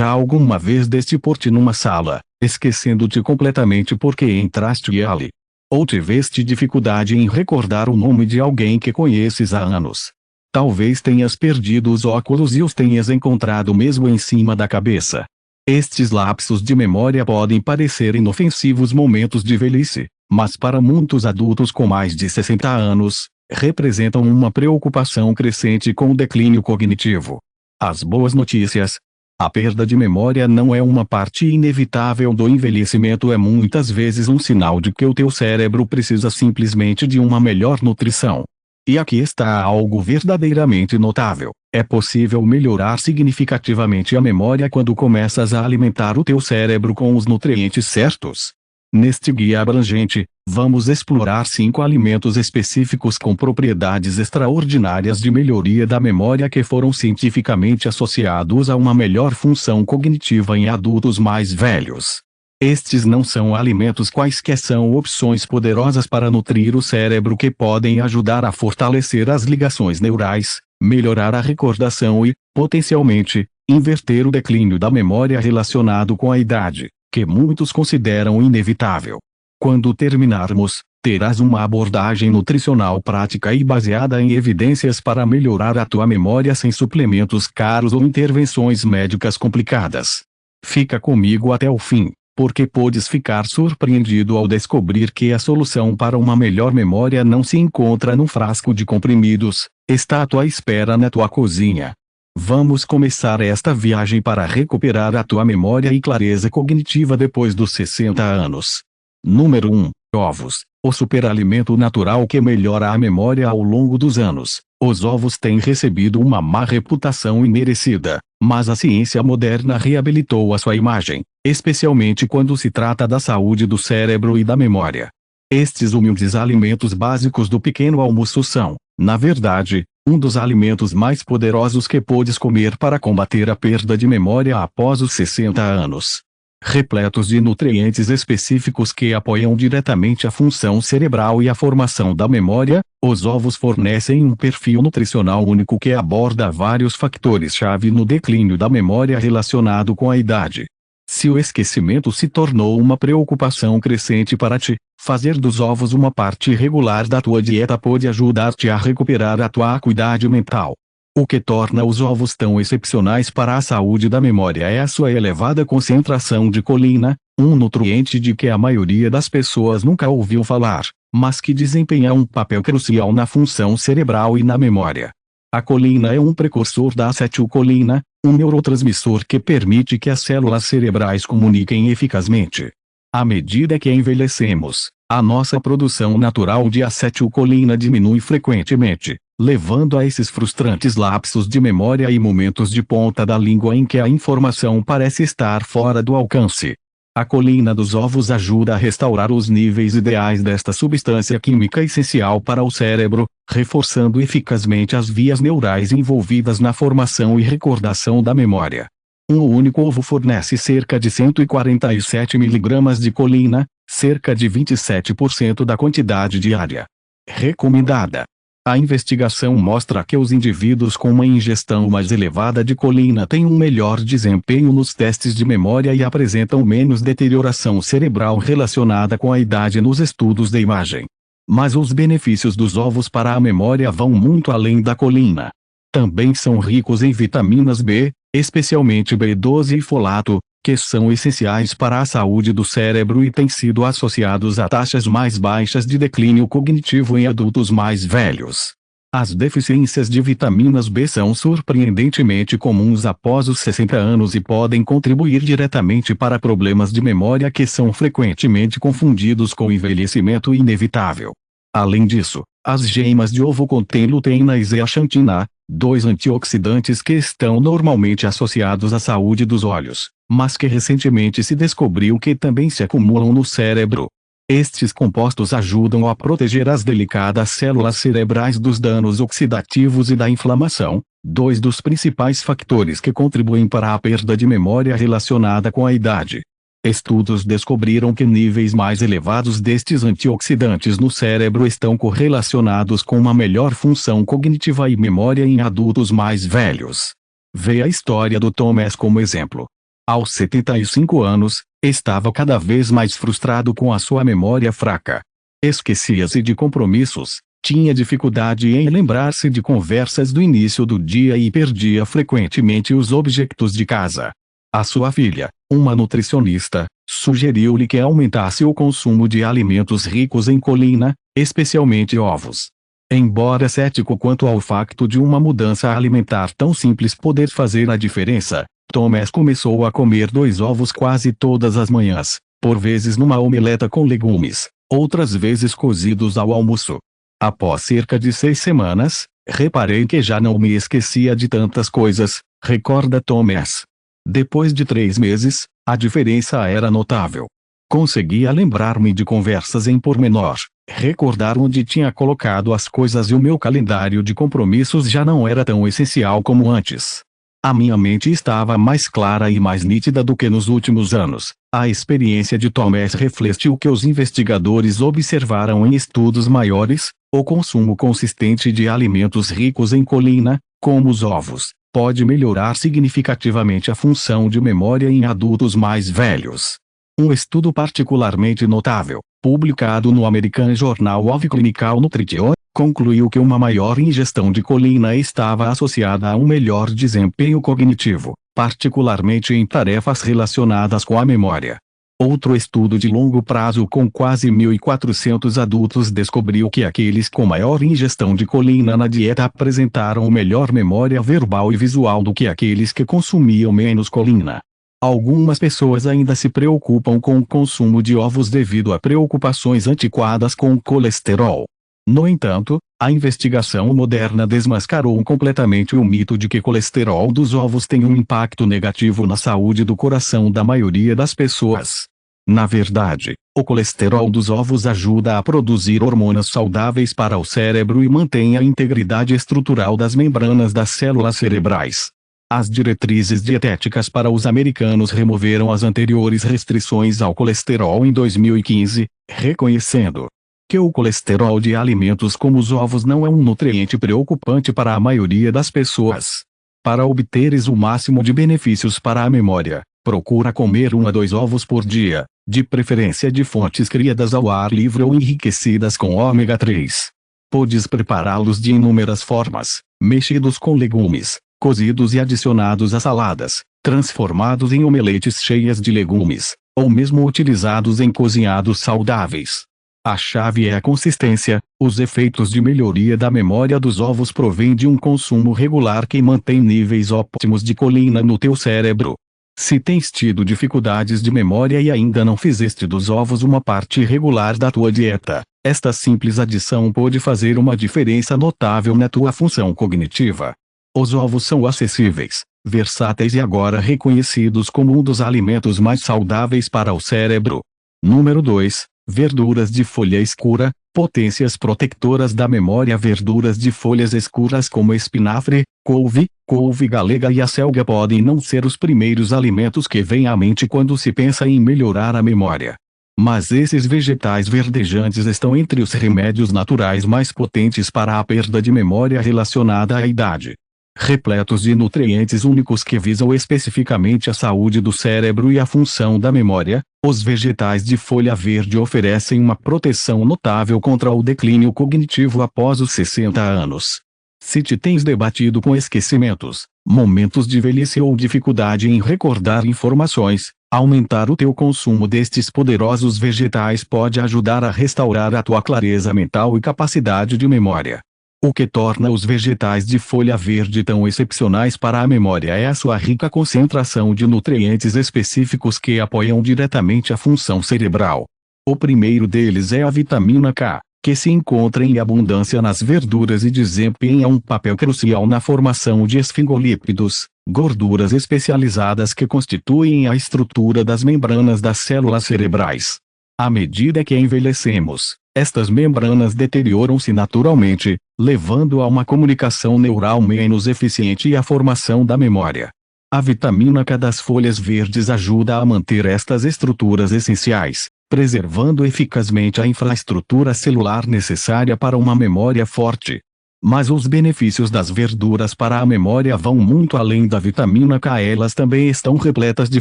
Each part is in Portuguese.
Já alguma vez deste por-te numa sala, esquecendo-te completamente porque entraste ali? Ou tiveste dificuldade em recordar o nome de alguém que conheces há anos? Talvez tenhas perdido os óculos e os tenhas encontrado mesmo em cima da cabeça. Estes lapsos de memória podem parecer inofensivos momentos de velhice, mas para muitos adultos com mais de 60 anos, representam uma preocupação crescente com o declínio cognitivo. As boas notícias: a perda de memória não é uma parte inevitável do envelhecimento, é muitas vezes um sinal de que o teu cérebro precisa simplesmente de uma melhor nutrição. E aqui está algo verdadeiramente notável: é possível melhorar significativamente a memória quando começas a alimentar o teu cérebro com os nutrientes certos. Neste guia abrangente, vamos explorar 5 alimentos específicos com propriedades extraordinárias de melhoria da memória que foram cientificamente associados a uma melhor função cognitiva em adultos mais velhos. Estes não são alimentos quaisquer, são opções poderosas para nutrir o cérebro que podem ajudar a fortalecer as ligações neurais, melhorar a recordação e, potencialmente, inverter o declínio da memória relacionado com a idade, que muitos consideram inevitável. Quando terminarmos, terás uma abordagem nutricional prática e baseada em evidências para melhorar a tua memória sem suplementos caros ou intervenções médicas complicadas. Fica comigo até o fim, porque podes ficar surpreendido ao descobrir que a solução para uma melhor memória não se encontra num frasco de comprimidos, está à tua espera na tua cozinha. Vamos começar esta viagem para recuperar a tua memória e clareza cognitiva depois dos 60 anos. Número 1. Ovos, o superalimento natural que melhora a memória ao longo dos anos. Os ovos têm recebido uma má reputação imerecida, mas a ciência moderna reabilitou a sua imagem, especialmente quando se trata da saúde do cérebro e da memória. Estes humildes alimentos básicos do pequeno almoço são, na verdade, um dos alimentos mais poderosos que podes comer para combater a perda de memória após os 60 anos. Repletos de nutrientes específicos que apoiam diretamente a função cerebral e a formação da memória, os ovos fornecem um perfil nutricional único que aborda vários fatores-chave no declínio da memória relacionado com a idade. Se o esquecimento se tornou uma preocupação crescente para ti, fazer dos ovos uma parte regular da tua dieta pode ajudar-te a recuperar a tua acuidade mental. O que torna os ovos tão excepcionais para a saúde da memória é a sua elevada concentração de colina, um nutriente de que a maioria das pessoas nunca ouviu falar, mas que desempenha um papel crucial na função cerebral e na memória. A colina é um precursor da acetilcolina, um neurotransmissor que permite que as células cerebrais comuniquem eficazmente. À medida que envelhecemos, a nossa produção natural de acetilcolina diminui frequentemente, levando a esses frustrantes lapsos de memória e momentos de ponta da língua em que a informação parece estar fora do alcance. A colina dos ovos ajuda a restaurar os níveis ideais desta substância química essencial para o cérebro, reforçando eficazmente as vias neurais envolvidas na formação e recordação da memória. Um único ovo fornece cerca de 147 mg de colina, cerca de 27% da quantidade diária recomendada. A investigação mostra que os indivíduos com uma ingestão mais elevada de colina têm um melhor desempenho nos testes de memória e apresentam menos deterioração cerebral relacionada com a idade nos estudos de imagem. Mas os benefícios dos ovos para a memória vão muito além da colina. Também são ricos em vitaminas B, especialmente B12 e folato, que são essenciais para a saúde do cérebro e têm sido associados a taxas mais baixas de declínio cognitivo em adultos mais velhos. As deficiências de vitaminas B são surpreendentemente comuns após os 60 anos e podem contribuir diretamente para problemas de memória que são frequentemente confundidos com envelhecimento inevitável. Além disso, as gemas de ovo contêm luteína e zeaxantina, dois antioxidantes que estão normalmente associados à saúde dos olhos, mas que recentemente se descobriu que também se acumulam no cérebro. Estes compostos ajudam a proteger as delicadas células cerebrais dos danos oxidativos e da inflamação, dois dos principais fatores que contribuem para a perda de memória relacionada com a idade. Estudos descobriram que níveis mais elevados destes antioxidantes no cérebro estão correlacionados com uma melhor função cognitiva e memória em adultos mais velhos. Veja a história do Thomas como exemplo. Aos 75 anos, estava cada vez mais frustrado com a sua memória fraca. Esquecia-se de compromissos, tinha dificuldade em lembrar-se de conversas do início do dia e perdia frequentemente os objetos de casa. A sua filha, uma nutricionista, sugeriu-lhe que aumentasse o consumo de alimentos ricos em colina, especialmente ovos. Embora cético quanto ao facto de uma mudança alimentar tão simples poder fazer a diferença, Thomas começou a comer 2 ovos quase todas as manhãs, por vezes numa omeleta com legumes, outras vezes cozidos ao almoço. Após cerca de 6 semanas, reparei que já não me esquecia de tantas coisas, recorda Thomas. Depois de 3 meses, a diferença era notável. Conseguia lembrar-me de conversas em pormenor, recordar onde tinha colocado as coisas e o meu calendário de compromissos já não era tão essencial como antes. A minha mente estava mais clara e mais nítida do que nos últimos anos. A experiência de Thomas reflete o que os investigadores observaram em estudos maiores: o consumo consistente de alimentos ricos em colina, como os ovos, pode melhorar significativamente a função de memória em adultos mais velhos. Um estudo particularmente notável, publicado no American Journal of Clinical Nutrition, concluiu que uma maior ingestão de colina estava associada a um melhor desempenho cognitivo, particularmente em tarefas relacionadas com a memória. Outro estudo de longo prazo com quase 1.400 adultos descobriu que aqueles com maior ingestão de colina na dieta apresentaram melhor memória verbal e visual do que aqueles que consumiam menos colina. Algumas pessoas ainda se preocupam com o consumo de ovos devido a preocupações antiquadas com o colesterol. No entanto, a investigação moderna desmascarou completamente o mito de que o colesterol dos ovos tem um impacto negativo na saúde do coração da maioria das pessoas. Na verdade, o colesterol dos ovos ajuda a produzir hormonas saudáveis para o cérebro e mantém a integridade estrutural das membranas das células cerebrais. As diretrizes dietéticas para os americanos removeram as anteriores restrições ao colesterol em 2015, reconhecendo que o colesterol de alimentos como os ovos não é um nutriente preocupante para a maioria das pessoas. Para obteres o máximo de benefícios para a memória, procura comer 1 a 2 ovos por dia, de preferência de fontes criadas ao ar livre ou enriquecidas com ômega 3. Podes prepará-los de inúmeras formas: mexidos com legumes, cozidos e adicionados a saladas, transformados em omeletes cheias de legumes, ou mesmo utilizados em cozinhados saudáveis. A chave é a consistência. Os efeitos de melhoria da memória dos ovos provêm de um consumo regular que mantém níveis óptimos de colina no teu cérebro. Se tens tido dificuldades de memória e ainda não fizeste dos ovos uma parte regular da tua dieta, esta simples adição pode fazer uma diferença notável na tua função cognitiva. Os ovos são acessíveis, versáteis e agora reconhecidos como um dos alimentos mais saudáveis para o cérebro. Número 2. Verduras de folha escura, potências protetoras da memória. Verduras de folhas escuras como espinafre, couve galega e acelga podem não ser os primeiros alimentos que vêm à mente quando se pensa em melhorar a memória. Mas esses vegetais verdejantes estão entre os remédios naturais mais potentes para a perda de memória relacionada à idade. Repletos de nutrientes únicos que visam especificamente a saúde do cérebro e a função da memória, os vegetais de folha verde oferecem uma proteção notável contra o declínio cognitivo após os 60 anos. Se te tens debatido com esquecimentos, momentos de velhice ou dificuldade em recordar informações, aumentar o teu consumo destes poderosos vegetais pode ajudar a restaurar a tua clareza mental e capacidade de memória. O que torna os vegetais de folha verde tão excepcionais para a memória é a sua rica concentração de nutrientes específicos que apoiam diretamente a função cerebral. O primeiro deles é a vitamina K, que se encontra em abundância nas verduras e desempenha um papel crucial na formação de esfingolípidos, gorduras especializadas que constituem a estrutura das membranas das células cerebrais. À medida que envelhecemos, estas membranas deterioram-se naturalmente, levando a uma comunicação neural menos eficiente e à formação da memória. A vitamina K das folhas verdes ajuda a manter estas estruturas essenciais, preservando eficazmente a infraestrutura celular necessária para uma memória forte. Mas os benefícios das verduras para a memória vão muito além da vitamina K. Elas também estão repletas de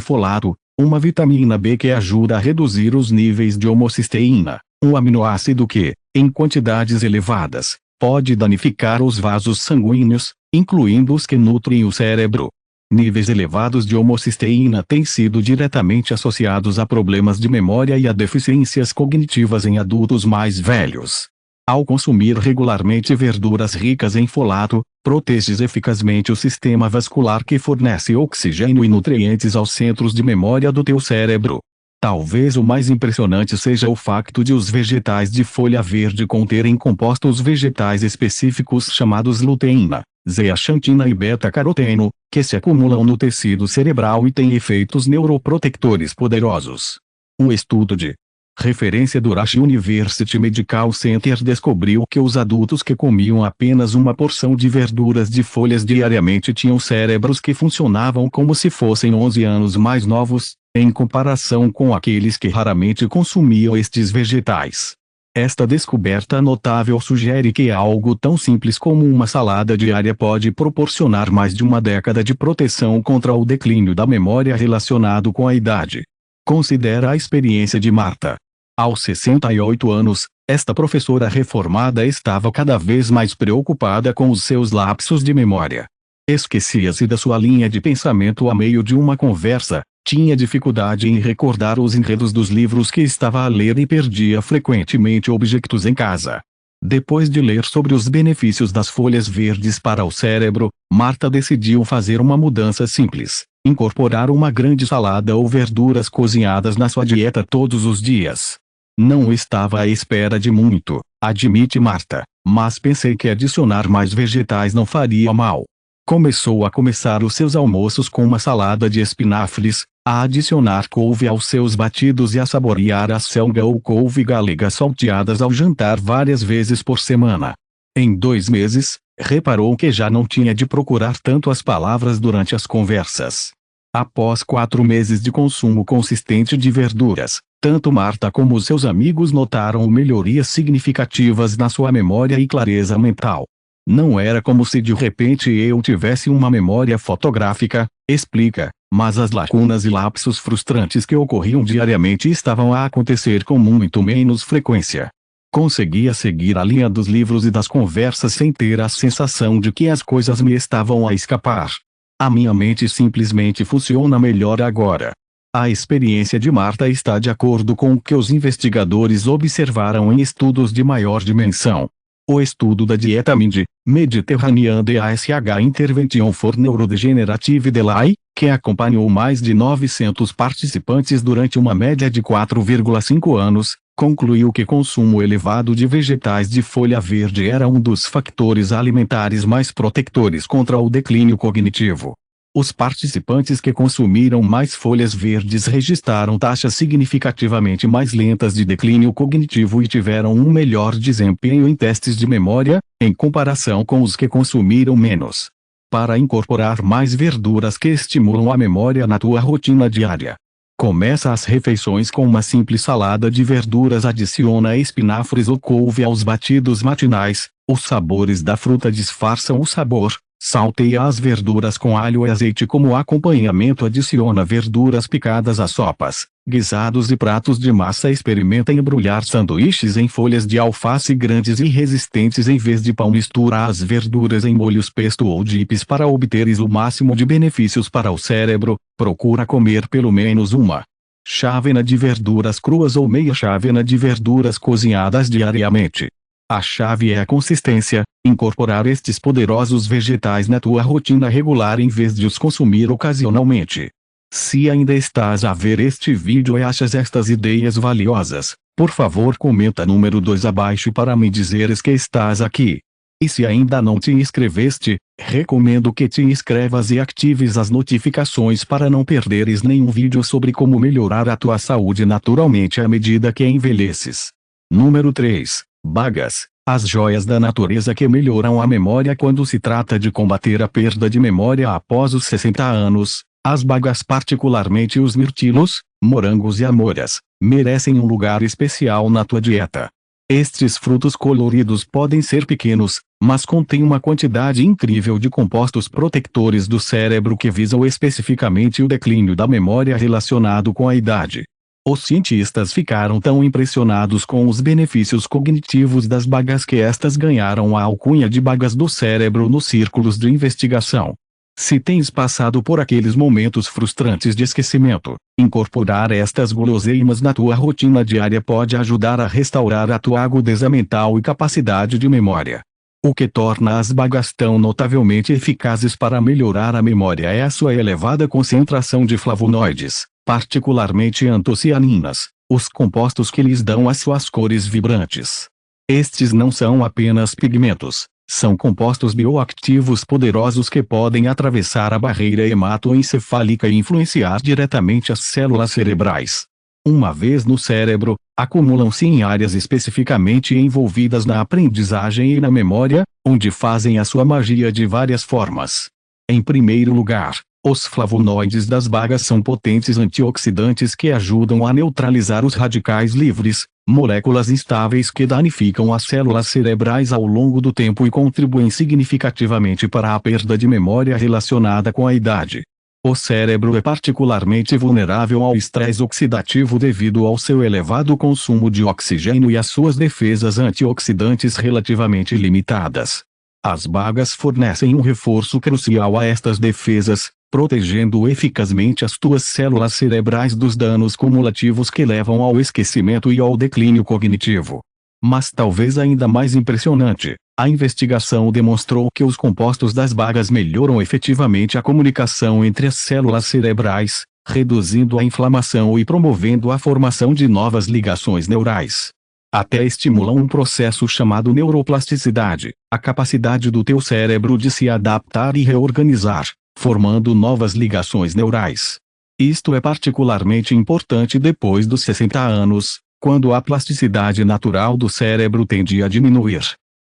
folato, uma vitamina B que ajuda a reduzir os níveis de homocisteína, um aminoácido que, em quantidades elevadas, pode danificar os vasos sanguíneos, incluindo os que nutrem o cérebro. Níveis elevados de homocisteína têm sido diretamente associados a problemas de memória e a deficiências cognitivas em adultos mais velhos. Ao consumir regularmente verduras ricas em folato, proteges eficazmente o sistema vascular que fornece oxigênio e nutrientes aos centros de memória do teu cérebro. Talvez o mais impressionante seja o facto de os vegetais de folha verde conterem compostos vegetais específicos chamados luteína, zeaxantina e beta-caroteno, que se acumulam no tecido cerebral e têm efeitos neuroprotectores poderosos. Um estudo de referência do Rush University Medical Center descobriu que os adultos que comiam apenas uma porção de verduras de folhas diariamente tinham cérebros que funcionavam como se fossem 11 anos mais novos, em comparação com aqueles que raramente consumiam estes vegetais. Esta descoberta notável sugere que algo tão simples como uma salada diária pode proporcionar mais de uma década de proteção contra o declínio da memória relacionado com a idade. Considera a experiência de Marta. Aos 68 anos, esta professora reformada estava cada vez mais preocupada com os seus lapsos de memória. Esquecia-se da sua linha de pensamento a meio de uma conversa, tinha dificuldade em recordar os enredos dos livros que estava a ler e perdia frequentemente objetos em casa. Depois de ler sobre os benefícios das folhas verdes para o cérebro, Marta decidiu fazer uma mudança simples: incorporar uma grande salada ou verduras cozinhadas na sua dieta todos os dias. Não estava à espera de muito, admite Marta, mas pensei que adicionar mais vegetais não faria mal. Começou a começar os seus almoços com uma salada de espinafres, a adicionar couve aos seus batidos e a saborear a selga ou couve galega salteadas ao jantar várias vezes por semana. Em 2 meses, reparou que já não tinha de procurar tanto as palavras durante as conversas. Após 4 meses de consumo consistente de verduras, tanto Marta como seus amigos notaram melhorias significativas na sua memória e clareza mental. Não era como se de repente eu tivesse uma memória fotográfica, explica, mas as lacunas e lapsos frustrantes que ocorriam diariamente estavam a acontecer com muito menos frequência. Conseguia seguir a linha dos livros e das conversas sem ter a sensação de que as coisas me estavam a escapar. A minha mente simplesmente funciona melhor agora. A experiência de Marta está de acordo com o que os investigadores observaram em estudos de maior dimensão. O estudo da dieta MIND, Mediterranean DASH Intervention for Neurodegenerative Delay, que acompanhou mais de 900 participantes durante uma média de 4,5 anos, concluiu que consumo elevado de vegetais de folha verde era um dos fatores alimentares mais protetores contra o declínio cognitivo. Os participantes que consumiram mais folhas verdes registraram taxas significativamente mais lentas de declínio cognitivo e tiveram um melhor desempenho em testes de memória, em comparação com os que consumiram menos. Para incorporar mais verduras que estimulam a memória na tua rotina diária. Começa as refeições com uma simples salada de verduras, adiciona espinafres ou couve aos batidos matinais, os sabores da fruta disfarçam o sabor. Salteia as verduras com alho e azeite como acompanhamento, adiciona verduras picadas a sopas, guisados e pratos de massa. Experimenta embrulhar sanduíches em folhas de alface grandes e resistentes em vez de pão. Mistura as verduras em molhos pesto ou dips para obteres o máximo de benefícios para o cérebro. Procura comer pelo menos uma chávena de verduras cruas ou meia chávena de verduras cozinhadas diariamente. A chave é a consistência, incorporar estes poderosos vegetais na tua rotina regular em vez de os consumir ocasionalmente. Se ainda estás a ver este vídeo e achas estas ideias valiosas, por favor comenta número 2 abaixo para me dizeres que estás aqui. E se ainda não te inscreveste, recomendo que te inscrevas e atives as notificações para não perderes nenhum vídeo sobre como melhorar a tua saúde naturalmente à medida que envelheces. Número 3. Bagas, as joias da natureza que melhoram a memória. Quando se trata de combater a perda de memória após os 60 anos, as bagas, particularmente os mirtilos, morangos e amoras, merecem um lugar especial na tua dieta. Estes frutos coloridos podem ser pequenos, mas contêm uma quantidade incrível de compostos protectores do cérebro que visam especificamente o declínio da memória relacionado com a idade. Os cientistas ficaram tão impressionados com os benefícios cognitivos das bagas que estas ganharam a alcunha de bagas do cérebro nos círculos de investigação. Se tens passado por aqueles momentos frustrantes de esquecimento, incorporar estas guloseimas na tua rotina diária pode ajudar a restaurar a tua agudeza mental e capacidade de memória. O que torna as bagas tão notavelmente eficazes para melhorar a memória é a sua elevada concentração de flavonoides, particularmente antocianinas, os compostos que lhes dão as suas cores vibrantes. Estes não são apenas pigmentos, são compostos bioativos poderosos que podem atravessar a barreira hematoencefálica e influenciar diretamente as células cerebrais. Uma vez no cérebro, acumulam-se em áreas especificamente envolvidas na aprendizagem e na memória, onde fazem a sua magia de várias formas. Em primeiro lugar, os flavonoides das bagas são potentes antioxidantes que ajudam a neutralizar os radicais livres, moléculas instáveis que danificam as células cerebrais ao longo do tempo e contribuem significativamente para a perda de memória relacionada com a idade. O cérebro é particularmente vulnerável ao estresse oxidativo devido ao seu elevado consumo de oxigênio e às suas defesas antioxidantes relativamente limitadas. As bagas fornecem um reforço crucial a estas defesas, protegendo eficazmente as tuas células cerebrais dos danos cumulativos que levam ao esquecimento e ao declínio cognitivo. Mas talvez ainda mais impressionante, a investigação demonstrou que os compostos das bagas melhoram efetivamente a comunicação entre as células cerebrais, reduzindo a inflamação e promovendo a formação de novas ligações neurais. Até estimulam um processo chamado neuroplasticidade, a capacidade do teu cérebro de se adaptar e reorganizar, formando novas ligações neurais. Isto é particularmente importante depois dos 60 anos, quando a plasticidade natural do cérebro tende a diminuir.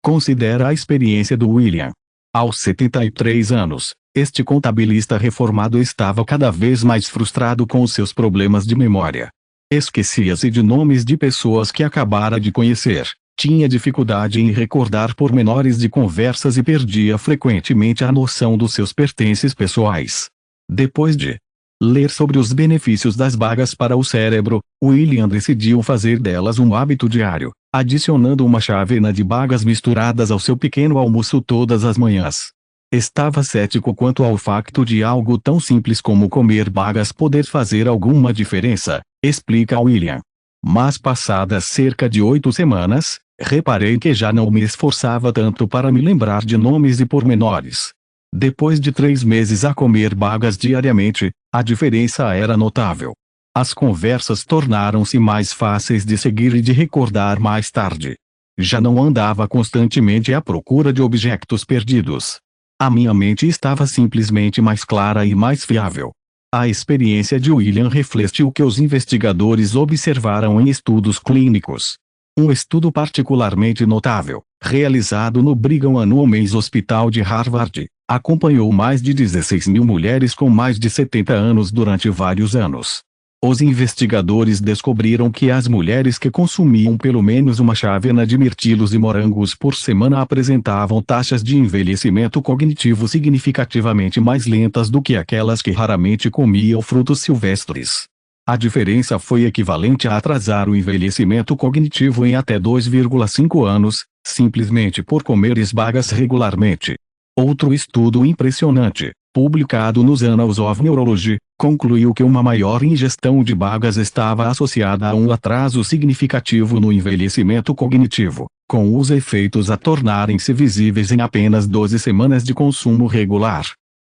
Considera a experiência do William. Aos 73 anos, este contabilista reformado estava cada vez mais frustrado com os seus problemas de memória. Esquecia-se de nomes de pessoas que acabara de conhecer, tinha dificuldade em recordar pormenores de conversas e perdia frequentemente a noção dos seus pertences pessoais. Depois de ler sobre os benefícios das bagas para o cérebro, William decidiu fazer delas um hábito diário, adicionando uma chávena de bagas misturadas ao seu pequeno almoço todas as manhãs. Estava cético quanto ao facto de algo tão simples como comer bagas poder fazer alguma diferença, explica William. Mas passadas cerca de 8 semanas, reparei que já não me esforçava tanto para me lembrar de nomes e pormenores. Depois de 3 meses a comer bagas diariamente, a diferença era notável. As conversas tornaram-se mais fáceis de seguir e de recordar mais tarde. Já não andava constantemente à procura de objetos perdidos. A minha mente estava simplesmente mais clara e mais fiável. A experiência de William reflete o que os investigadores observaram em estudos clínicos. Um estudo particularmente notável, realizado no Brigham and Women's Hospital de Harvard, acompanhou mais de 16 mil mulheres com mais de 70 anos durante vários anos. Os investigadores descobriram que as mulheres que consumiam pelo menos uma chávena de mirtilos e morangos por semana apresentavam taxas de envelhecimento cognitivo significativamente mais lentas do que aquelas que raramente comiam frutos silvestres. A diferença foi equivalente a atrasar o envelhecimento cognitivo em até 2,5 anos, simplesmente por comer bagas regularmente. Outro estudo impressionante, publicado nos Annals of Neurology, concluiu que uma maior ingestão de bagas estava associada a um atraso significativo no envelhecimento cognitivo, com os efeitos a tornarem-se visíveis em apenas 12 semanas de consumo regular.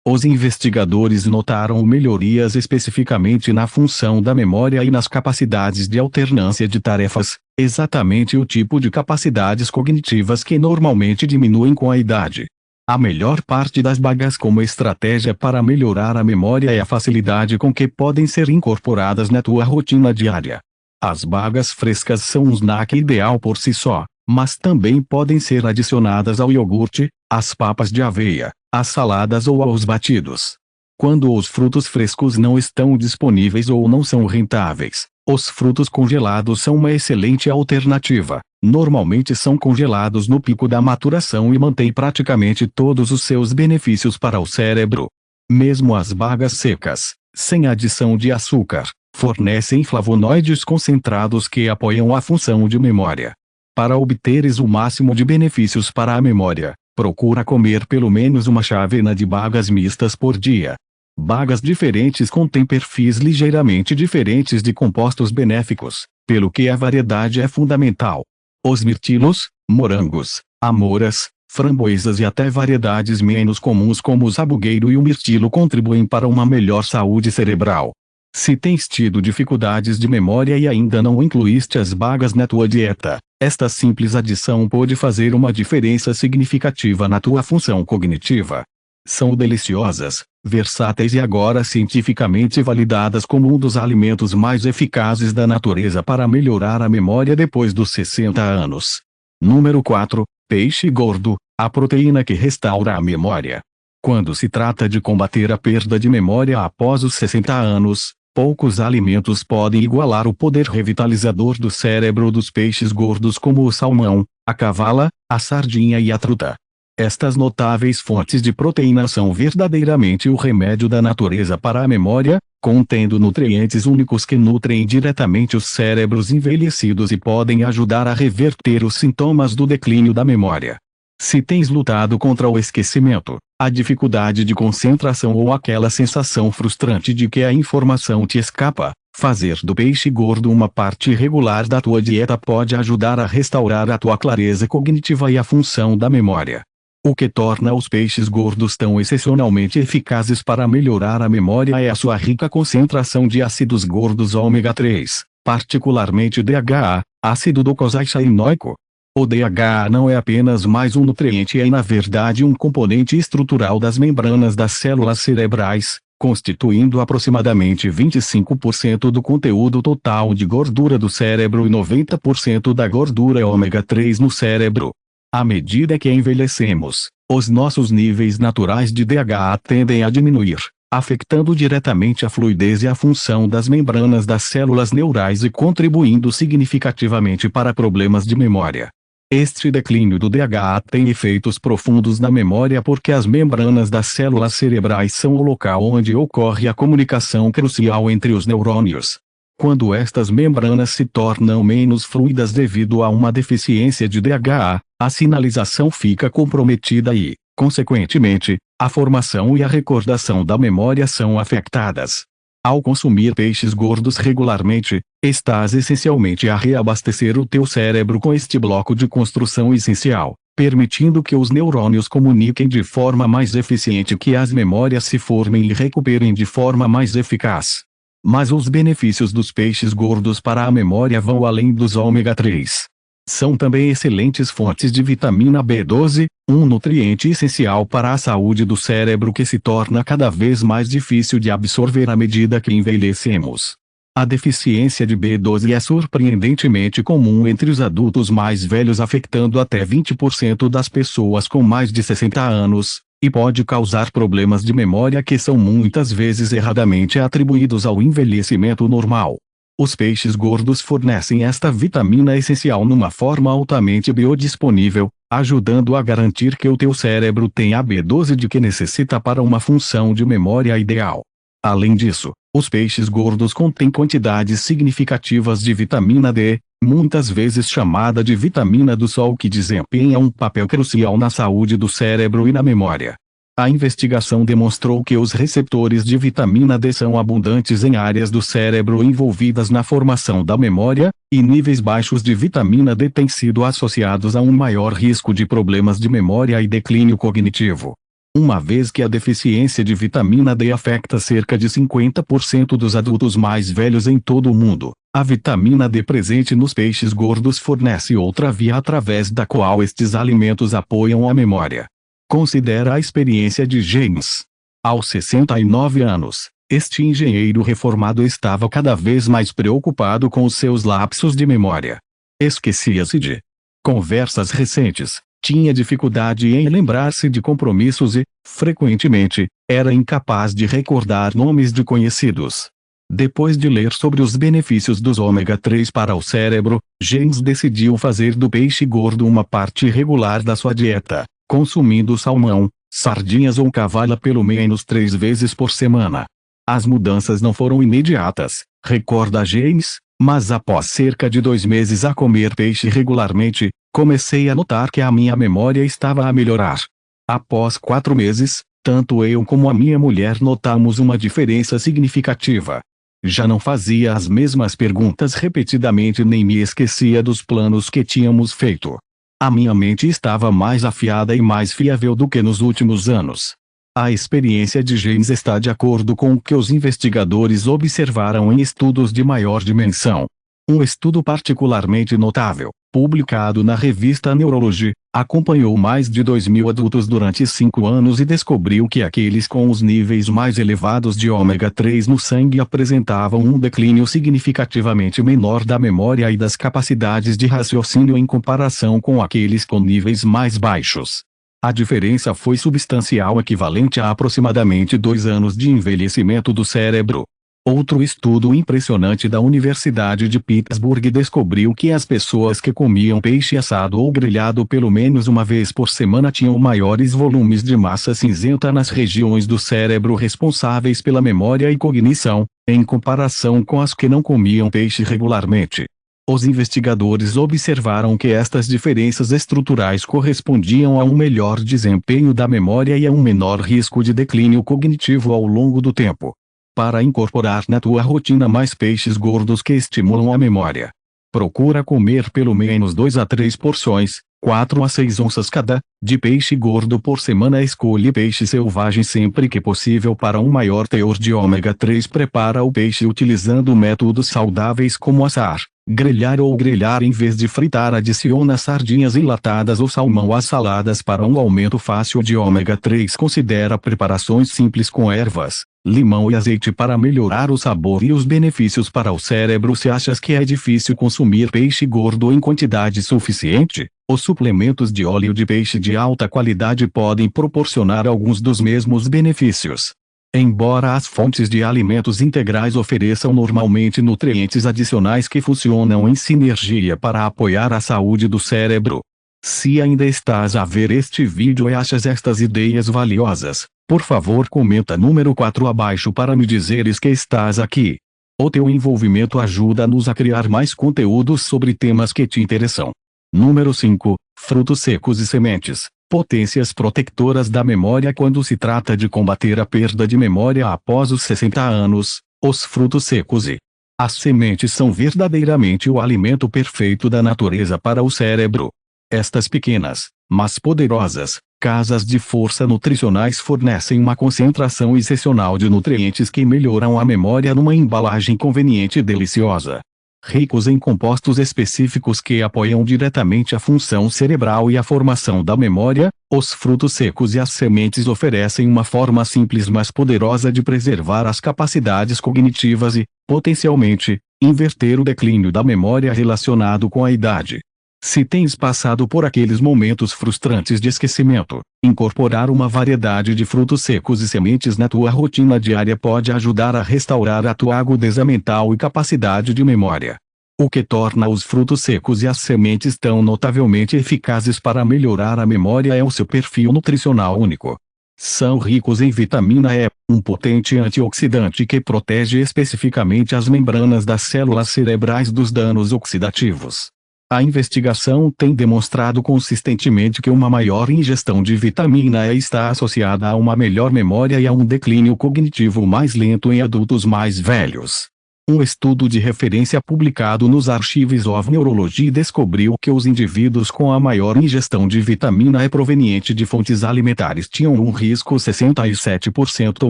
Os investigadores notaram melhorias especificamente na função da memória e nas capacidades de alternância de tarefas, exatamente o tipo de capacidades cognitivas que normalmente diminuem com a idade. A melhor parte das bagas como estratégia para melhorar a memória é a facilidade com que podem ser incorporadas na tua rotina diária. As bagas frescas são um snack ideal por si só, mas também podem ser adicionadas ao iogurte, às papas de aveia, às saladas ou aos batidos. Quando os frutos frescos não estão disponíveis ou não são rentáveis, Os frutos congelados são uma excelente alternativa. Normalmente são congelados no pico da maturação e mantêm praticamente todos os seus benefícios para o cérebro. Mesmo as bagas secas, sem adição de açúcar, fornecem flavonoides concentrados que apoiam a função de memória. Para obteres o máximo de benefícios para a memória, procura comer pelo menos uma chávena de bagas mistas por dia. Bagas diferentes contêm perfis ligeiramente diferentes de compostos benéficos, pelo que a variedade é fundamental. Os mirtilos, morangos, amoras, framboesas e até variedades menos comuns como o sabugueiro e o mirtilo contribuem para uma melhor saúde cerebral. Se tens tido dificuldades de memória e ainda não incluíste as bagas na tua dieta, esta simples adição pode fazer uma diferença significativa na tua função cognitiva. São deliciosas, versáteis e agora cientificamente validadas como um dos alimentos mais eficazes da natureza para melhorar a memória depois dos 60 anos. Número 4. Peixe gordo, a proteína que restaura a memória. Quando se trata de combater a perda de memória após os 60 anos, poucos alimentos podem igualar o poder revitalizador do cérebro dos peixes gordos como o salmão, a cavala, a sardinha e a truta. Estas notáveis fontes de proteína são verdadeiramente o remédio da natureza para a memória, contendo nutrientes únicos que nutrem diretamente os cérebros envelhecidos e podem ajudar a reverter os sintomas do declínio da memória. Se tens lutado contra o esquecimento, a dificuldade de concentração ou aquela sensação frustrante de que a informação te escapa, fazer do peixe gordo uma parte regular da tua dieta pode ajudar a restaurar a tua clareza cognitiva e a função da memória. O que torna os peixes gordos tão excepcionalmente eficazes para melhorar a memória é a sua rica concentração de ácidos gordos ômega 3, particularmente DHA, ácido docosahexaenoico. O DHA não é apenas mais um nutriente, é na verdade um componente estrutural das membranas das células cerebrais, constituindo aproximadamente 25% do conteúdo total de gordura do cérebro e 90% da gordura ômega 3 no cérebro. À medida que envelhecemos, os nossos níveis naturais de DHA tendem a diminuir, afetando diretamente a fluidez e a função das membranas das células neurais e contribuindo significativamente para problemas de memória. Este declínio do DHA tem efeitos profundos na memória porque as membranas das células cerebrais são o local onde ocorre a comunicação crucial entre os neurônios. Quando estas membranas se tornam menos fluidas devido a uma deficiência de DHA, a sinalização fica comprometida e, consequentemente, a formação e a recordação da memória são afetadas. Ao consumir peixes gordos regularmente, estás essencialmente a reabastecer o teu cérebro com este bloco de construção essencial, permitindo que os neurônios comuniquem de forma mais eficiente, que as memórias se formem e recuperem de forma mais eficaz. Mas os benefícios dos peixes gordos para a memória vão além dos ômega 3. São também excelentes fontes de vitamina B12, um nutriente essencial para a saúde do cérebro que se torna cada vez mais difícil de absorver à medida que envelhecemos. A deficiência de B12 é surpreendentemente comum entre os adultos mais velhos, afetando até 20% das pessoas com mais de 60 anos, e pode causar problemas de memória que são muitas vezes erradamente atribuídos ao envelhecimento normal. Os peixes gordos fornecem esta vitamina essencial numa forma altamente biodisponível, ajudando a garantir que o teu cérebro tenha a B12 de que necessita para uma função de memória ideal. Além disso, os peixes gordos contêm quantidades significativas de vitamina D, muitas vezes chamada de vitamina do sol, que desempenha um papel crucial na saúde do cérebro e na memória. A investigação demonstrou que os receptores de vitamina D são abundantes em áreas do cérebro envolvidas na formação da memória, e níveis baixos de vitamina D têm sido associados a um maior risco de problemas de memória e declínio cognitivo. Uma vez que a deficiência de vitamina D afeta cerca de 50% dos adultos mais velhos em todo o mundo, a vitamina D presente nos peixes gordos fornece outra via através da qual estes alimentos apoiam a memória. Considera a experiência de James. Aos 69 anos, este engenheiro reformado estava cada vez mais preocupado com os seus lapsos de memória. Esquecia-se de conversas recentes, tinha dificuldade em lembrar-se de compromissos e, frequentemente, era incapaz de recordar nomes de conhecidos. Depois de ler sobre os benefícios dos ômega 3 para o cérebro, James decidiu fazer do peixe gordo uma parte regular da sua dieta, consumindo salmão, sardinhas ou cavala pelo menos 3 vezes por semana. As mudanças não foram imediatas, recorda James, mas após cerca de 2 meses a comer peixe regularmente, comecei a notar que a minha memória estava a melhorar. Após 4 meses, tanto eu como a minha mulher notamos uma diferença significativa. Já não fazia as mesmas perguntas repetidamente nem me esquecia dos planos que tínhamos feito. A minha mente estava mais afiada e mais fiável do que nos últimos anos. A experiência de James está de acordo com o que os investigadores observaram em estudos de maior dimensão. Um estudo particularmente notável, publicado na revista Neurology, acompanhou mais de 2.000 adultos durante 5 anos e descobriu que aqueles com os níveis mais elevados de ômega 3 no sangue apresentavam um declínio significativamente menor da memória e das capacidades de raciocínio em comparação com aqueles com níveis mais baixos. A diferença foi substancial, equivalente a aproximadamente 2 anos de envelhecimento do cérebro. Outro estudo impressionante da Universidade de Pittsburgh descobriu que as pessoas que comiam peixe assado ou grelhado pelo menos uma vez por semana tinham maiores volumes de massa cinzenta nas regiões do cérebro responsáveis pela memória e cognição, em comparação com as que não comiam peixe regularmente. Os investigadores observaram que estas diferenças estruturais correspondiam a um melhor desempenho da memória e a um menor risco de declínio cognitivo ao longo do tempo. Para incorporar na tua rotina mais peixes gordos que estimulam a memória. Procura comer pelo menos 2 a 3 porções, 4 a 6 onças cada, de peixe gordo por semana. Escolhe peixe selvagem sempre que possível para um maior teor de ômega 3. Prepara o peixe utilizando métodos saudáveis como assar, grelhar ou grelhar em vez de fritar. Adiciona sardinhas enlatadas ou salmão às saladas para um aumento fácil de ômega 3. Considera preparações simples com ervas, limão e azeite para melhorar o sabor e os benefícios para o cérebro. Se achas que é difícil consumir peixe gordo em quantidade suficiente, os suplementos de óleo de peixe de alta qualidade podem proporcionar alguns dos mesmos benefícios. Embora as fontes de alimentos integrais ofereçam normalmente nutrientes adicionais que funcionam em sinergia para apoiar a saúde do cérebro. Se ainda estás a ver este vídeo e achas estas ideias valiosas, por favor comenta número 4 abaixo para me dizeres que estás aqui. O teu envolvimento ajuda-nos a criar mais conteúdos sobre temas que te interessam. Número 5. Frutos secos e sementes. Potências protectoras da memória. Quando se trata de combater a perda de memória após os 60 anos, os frutos secos e as sementes são verdadeiramente o alimento perfeito da natureza para o cérebro. Estas pequenas, mas poderosas, casas de força nutricionais fornecem uma concentração excepcional de nutrientes que melhoram a memória numa embalagem conveniente e deliciosa. Ricos em compostos específicos que apoiam diretamente a função cerebral e a formação da memória, os frutos secos e as sementes oferecem uma forma simples mas poderosa de preservar as capacidades cognitivas e, potencialmente, inverter o declínio da memória relacionado com a idade. Se tens passado por aqueles momentos frustrantes de esquecimento, incorporar uma variedade de frutos secos e sementes na tua rotina diária pode ajudar a restaurar a tua agudeza mental e capacidade de memória. O que torna os frutos secos e as sementes tão notavelmente eficazes para melhorar a memória é o seu perfil nutricional único. São ricos em vitamina E, um potente antioxidante que protege especificamente as membranas das células cerebrais dos danos oxidativos. A investigação tem demonstrado consistentemente que uma maior ingestão de vitamina E está associada a uma melhor memória e a um declínio cognitivo mais lento em adultos mais velhos. Um estudo de referência publicado nos Archives of Neurology descobriu que os indivíduos com a maior ingestão de vitamina E proveniente de fontes alimentares tinham um risco 67%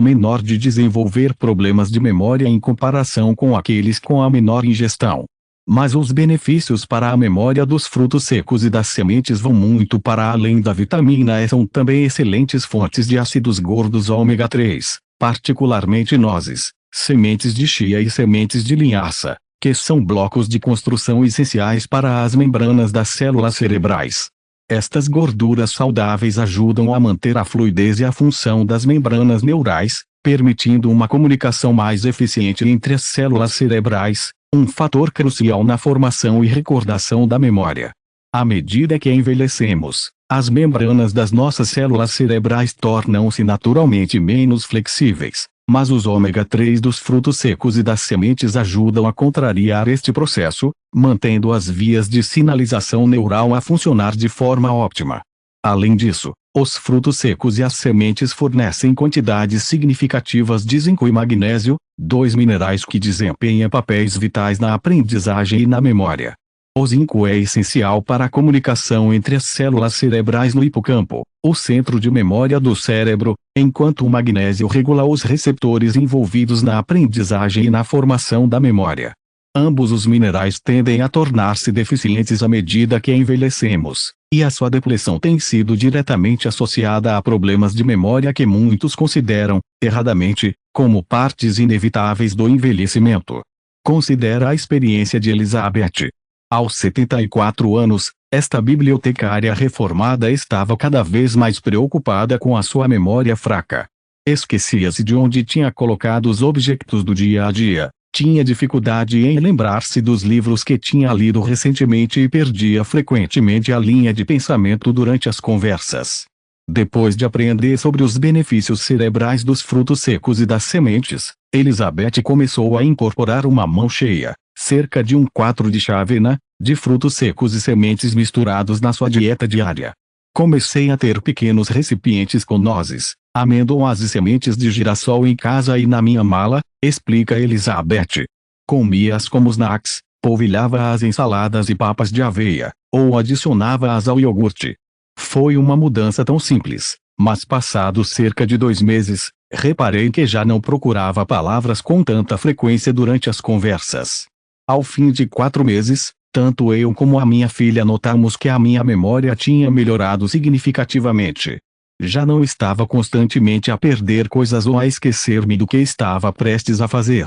menor de desenvolver problemas de memória em comparação com aqueles com a menor ingestão. Mas os benefícios para a memória dos frutos secos e das sementes vão muito para além da vitamina E. São também excelentes fontes de ácidos gordos ômega 3, particularmente nozes, sementes de chia e sementes de linhaça, que são blocos de construção essenciais para as membranas das células cerebrais. Estas gorduras saudáveis ajudam a manter a fluidez e a função das membranas neurais, permitindo uma comunicação mais eficiente entre as células cerebrais, um fator crucial na formação e recordação da memória. À medida que envelhecemos, as membranas das nossas células cerebrais tornam-se naturalmente menos flexíveis, mas os ômega 3 dos frutos secos e das sementes ajudam a contrariar este processo, mantendo as vias de sinalização neural a funcionar de forma óptima. Além disso, os frutos secos e as sementes fornecem quantidades significativas de zinco e magnésio, dois minerais que desempenham papéis vitais na aprendizagem e na memória. O zinco é essencial para a comunicação entre as células cerebrais no hipocampo, o centro de memória do cérebro, enquanto o magnésio regula os receptores envolvidos na aprendizagem e na formação da memória. Ambos os minerais tendem a tornar-se deficientes à medida que envelhecemos, e a sua depleção tem sido diretamente associada a problemas de memória que muitos consideram, erradamente, como partes inevitáveis do envelhecimento. Considera a experiência de Elizabeth. Aos 74 anos, esta bibliotecária reformada estava cada vez mais preocupada com a sua memória fraca. Esquecia-se de onde tinha colocado os objetos do dia a dia, tinha dificuldade em lembrar-se dos livros que tinha lido recentemente e perdia frequentemente a linha de pensamento durante as conversas. Depois de aprender sobre os benefícios cerebrais dos frutos secos e das sementes, Elizabeth começou a incorporar uma mão cheia, cerca de 1/4 de chávena, de frutos secos e sementes misturados na sua dieta diária. Comecei a ter pequenos recipientes com nozes, amêndoas e sementes de girassol em casa e na minha mala, explica Elizabeth. Comia-as como snacks, polvilhava-as em saladas e papas de aveia, ou adicionava-as ao iogurte. Foi uma mudança tão simples, mas passados cerca de 2 meses, reparei que já não procurava palavras com tanta frequência durante as conversas. Ao fim de 4 meses, tanto eu como a minha filha notamos que a minha memória tinha melhorado significativamente. Já não estava constantemente a perder coisas ou a esquecer-me do que estava prestes a fazer.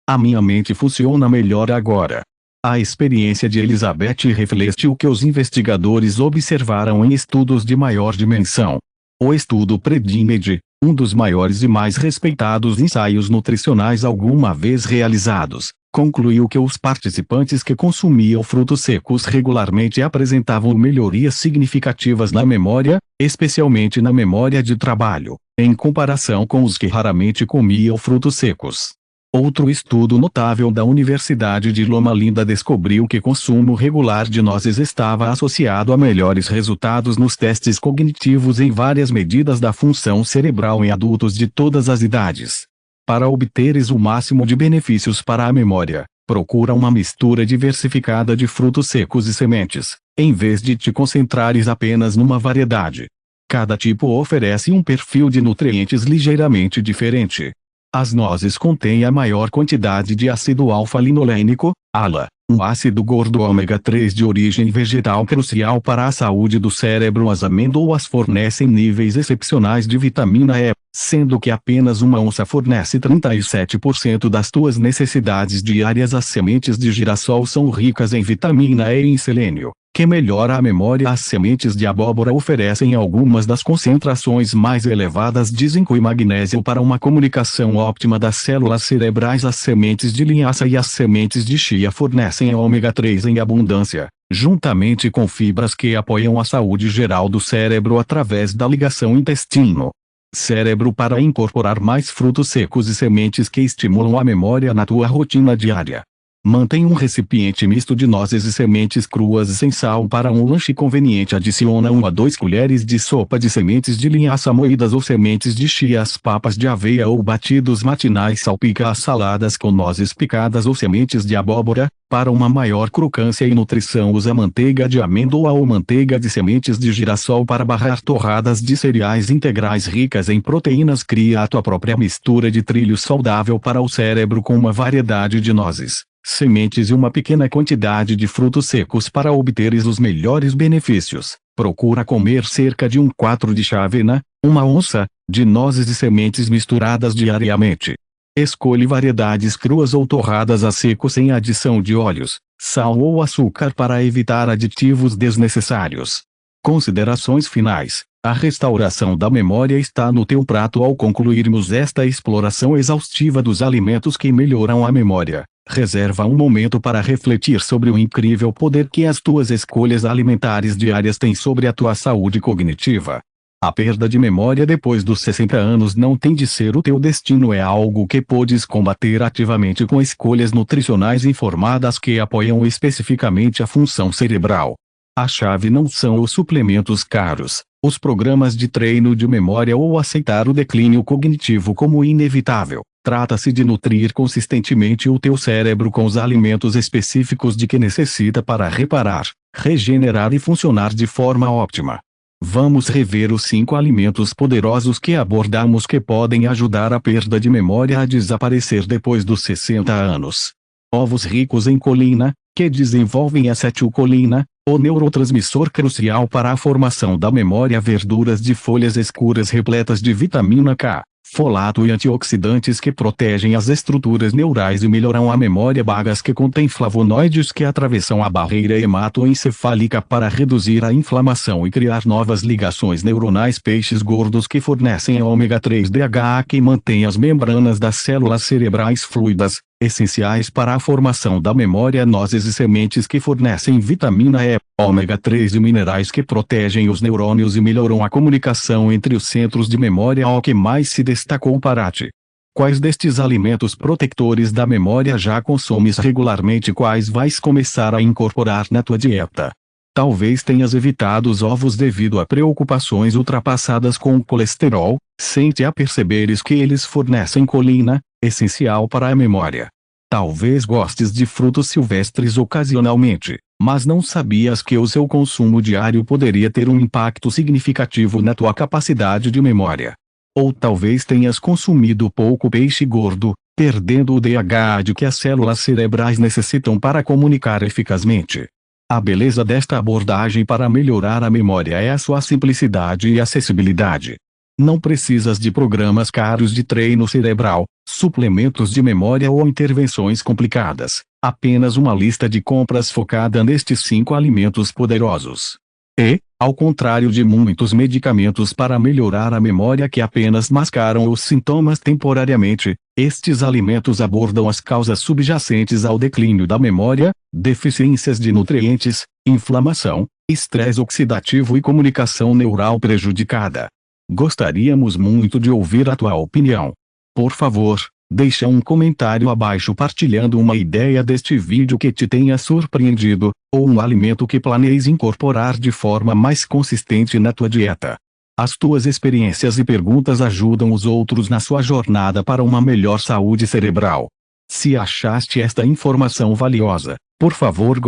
A minha mente funciona melhor agora. A experiência de Elizabeth reflete o que os investigadores observaram em estudos de maior dimensão. O estudo PREDIMED, um dos maiores e mais respeitados ensaios nutricionais alguma vez realizados, concluiu que os participantes que consumiam frutos secos regularmente apresentavam melhorias significativas na memória, especialmente na memória de trabalho, em comparação com os que raramente comiam frutos secos. Outro estudo notável da Universidade de Loma Linda descobriu que consumo regular de nozes estava associado a melhores resultados nos testes cognitivos em várias medidas da função cerebral em adultos de todas as idades. Para obteres o máximo de benefícios para a memória, procura uma mistura diversificada de frutos secos e sementes, em vez de te concentrares apenas numa variedade. Cada tipo oferece um perfil de nutrientes ligeiramente diferente. As nozes contêm a maior quantidade de ácido alfa-linolênico, ALA, um ácido gordo ômega 3 de origem vegetal crucial para a saúde do cérebro. As amêndoas fornecem níveis excepcionais de vitamina E, sendo que apenas uma onça fornece 37% das tuas necessidades diárias. As sementes de girassol são ricas em vitamina E e em selênio, que melhora a memória. As sementes de abóbora oferecem algumas das concentrações mais elevadas de zinco e magnésio para uma comunicação óptima das células cerebrais. As sementes de linhaça e as sementes de chia fornecem ômega 3 em abundância, juntamente com fibras que apoiam a saúde geral do cérebro através da ligação intestino-cérebro. Para incorporar mais frutos secos e sementes que estimulam a memória na tua rotina diária. Mantém um recipiente misto de nozes e sementes cruas e sem sal para um lanche conveniente. Adiciona 1 a 2 colheres de sopa de sementes de linhaça moídas ou sementes de chia às papas de aveia ou batidos matinais. Salpica as saladas com nozes picadas ou sementes de abóbora. Para uma maior crocância e nutrição, usa manteiga de amêndoa ou manteiga de sementes de girassol para barrar torradas de cereais integrais ricas em proteínas. Cria a tua própria mistura de trilho saudável para o cérebro com uma variedade de nozes, sementes e uma pequena quantidade de frutos secos para obteres os melhores benefícios. Procura comer cerca de 1/4 de chávena, 1 onça, de nozes e sementes misturadas diariamente. Escolhe variedades cruas ou torradas a seco sem adição de óleos, sal ou açúcar para evitar aditivos desnecessários. Considerações finais. A restauração da memória está no teu prato ao concluirmos esta exploração exaustiva dos alimentos que melhoram a memória. Reserva um momento para refletir sobre o incrível poder que as tuas escolhas alimentares diárias têm sobre a tua saúde cognitiva. A perda de memória depois dos 60 anos não tem de ser o teu destino, é algo que podes combater ativamente com escolhas nutricionais informadas que apoiam especificamente a função cerebral. A chave não são os suplementos caros, os programas de treino de memória ou aceitar o declínio cognitivo como inevitável. Trata-se de nutrir consistentemente o teu cérebro com os alimentos específicos de que necessita para reparar, regenerar e funcionar de forma óptima. Vamos rever os 5 alimentos poderosos que abordamos que podem ajudar a perda de memória a desaparecer depois dos 60 anos. Ovos ricos em colina, que desenvolvem acetilcolina, o neurotransmissor crucial para a formação da memória. Verduras de folhas escuras repletas de vitamina K, folato e antioxidantes que protegem as estruturas neurais e melhoram a memória. Bagas que contêm flavonoides que atravessam a barreira hematoencefálica para reduzir a inflamação e criar novas ligações neuronais. Peixes gordos que fornecem ômega 3 DHA que mantém as membranas das células cerebrais fluidas, essenciais para a formação da memória. Nozes e sementes que fornecem vitamina E, ômega 3 e minerais que protegem os neurônios e melhoram a comunicação entre os centros de memória. O que mais se destacou para ti? Quais destes alimentos protetores da memória já consumes regularmente? Quais vais começar a incorporar na tua dieta? Talvez tenhas evitado os ovos devido a preocupações ultrapassadas com o colesterol, sem te aperceberes que eles fornecem colina, essencial para a memória. Talvez gostes de frutos silvestres ocasionalmente, mas não sabias que o seu consumo diário poderia ter um impacto significativo na tua capacidade de memória. Ou talvez tenhas consumido pouco peixe gordo, perdendo o DHA de que as células cerebrais necessitam para comunicar eficazmente. A beleza desta abordagem para melhorar a memória é a sua simplicidade e acessibilidade. Não precisas de programas caros de treino cerebral, suplementos de memória ou intervenções complicadas. Apenas uma lista de compras focada nestes 5 alimentos poderosos. E, ao contrário de muitos medicamentos para melhorar a memória que apenas mascaram os sintomas temporariamente, estes alimentos abordam as causas subjacentes ao declínio da memória, deficiências de nutrientes, inflamação, estresse oxidativo e comunicação neural prejudicada. Gostaríamos muito de ouvir a tua opinião. Por favor, deixa um comentário abaixo partilhando uma ideia deste vídeo que te tenha surpreendido, ou um alimento que planeis incorporar de forma mais consistente na tua dieta. As tuas experiências e perguntas ajudam os outros na sua jornada para uma melhor saúde cerebral. Se achaste esta informação valiosa, por favor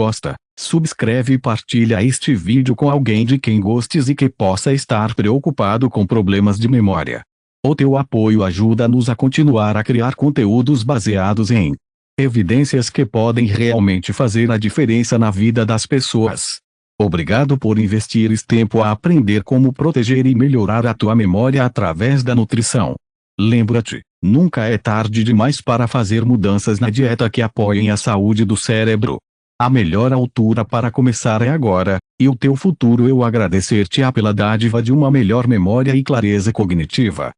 subscreve e partilha este vídeo com alguém de quem gostes e que possa estar preocupado com problemas de memória. O teu apoio ajuda-nos a continuar a criar conteúdos baseados em evidências que podem realmente fazer a diferença na vida das pessoas. Obrigado por investires tempo a aprender como proteger e melhorar a tua memória através da nutrição. Lembra-te, nunca é tarde demais para fazer mudanças na dieta que apoiem a saúde do cérebro. A melhor altura para começar é agora, e o teu futuro. Eu agradecer-te pela dádiva de uma melhor memória e clareza cognitiva.